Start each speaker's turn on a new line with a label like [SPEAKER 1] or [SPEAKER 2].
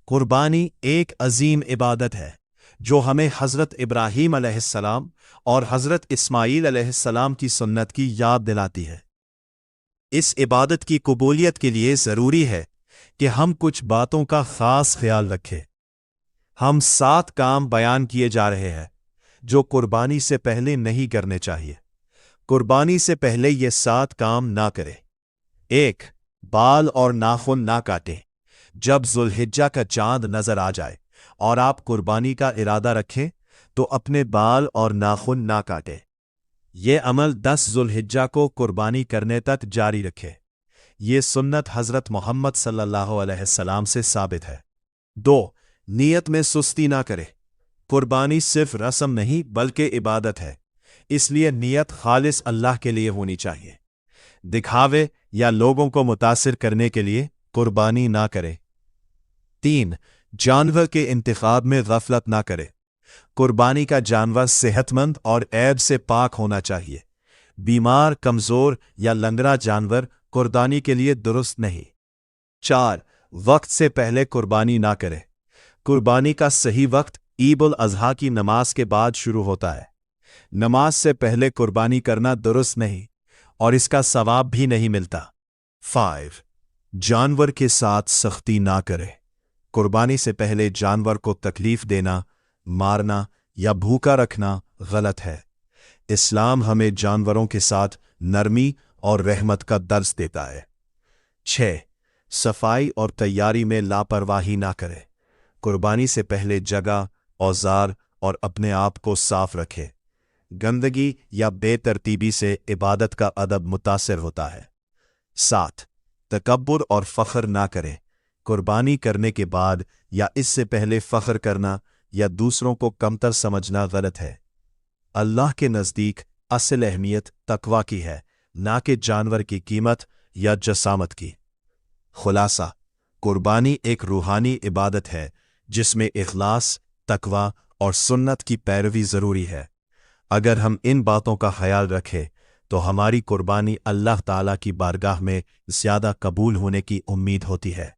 [SPEAKER 1] قربانی ایک عظیم عبادت ہے جو ہمیں حضرت ابراہیم علیہ السلام اور حضرت اسماعیل علیہ السلام کی سنت کی یاد دلاتی ہے۔ اس عبادت کی قبولیت کے لیے ضروری ہے کہ ہم کچھ باتوں کا خاص خیال رکھیں۔ ہم 7 کام بیان کیے جا رہے ہیں جو قربانی سے پہلے نہیں کرنے چاہیے۔ قربانی سے پہلے یہ 7 کام نہ کریں۔ 1. بال اور ناخن نہ کاٹیں۔ جب ذوالحجہ کا چاند نظر آ جائے اور آپ قربانی کا ارادہ رکھیں تو اپنے بال اور ناخن نہ کاٹیں۔ یہ عمل 10 ذوالحجہ کو قربانی کرنے تک جاری رکھے۔ یہ سنت حضرت محمد صلی اللہ علیہ وسلم سے ثابت ہے۔ 2. نیت میں سستی نہ کرے۔ قربانی صرف رسم نہیں بلکہ عبادت ہے، اس لیے نیت خالص اللہ کے لیے ہونی چاہیے۔ دکھاوے یا لوگوں کو متاثر کرنے کے لیے قربانی نہ کرے۔ 3. جانور کے انتخاب میں غفلت نہ کرے۔ قربانی کا جانور صحت مند اور عیب سے پاک ہونا چاہیے۔ بیمار، کمزور یا لنگڑا جانور قربانی کے لیے درست نہیں۔ 4. وقت سے پہلے قربانی نہ کرے۔ قربانی کا صحیح وقت عید الاضحیٰ کی نماز کے بعد شروع ہوتا ہے۔ نماز سے پہلے قربانی کرنا درست نہیں اور اس کا ثواب بھی نہیں ملتا۔ 5. جانور کے ساتھ سختی نہ کرے۔ قربانی سے پہلے جانور کو تکلیف دینا، مارنا یا بھوکا رکھنا غلط ہے۔ اسلام ہمیں جانوروں کے ساتھ نرمی اور رحمت کا درس دیتا ہے۔ 6. صفائی اور تیاری میں لاپرواہی نہ کرے۔ قربانی سے پہلے جگہ، اوزار اور اپنے آپ کو صاف رکھے۔ گندگی یا بے ترتیبی سے عبادت کا ادب متاثر ہوتا ہے۔ 7. تکبر اور فخر نہ کرے۔ قربانی کرنے کے بعد یا اس سے پہلے فخر کرنا یا دوسروں کو کمتر سمجھنا غلط ہے۔ اللہ کے نزدیک اصل اہمیت تقوی کی ہے، نہ کہ جانور کی قیمت یا جسامت کی۔ خلاصہ، قربانی ایک روحانی عبادت ہے جس میں اخلاص، تقوی اور سنت کی پیروی ضروری ہے۔ اگر ہم ان باتوں کا خیال رکھیں تو ہماری قربانی اللہ تعالیٰ کی بارگاہ میں زیادہ قبول ہونے کی امید ہوتی ہے۔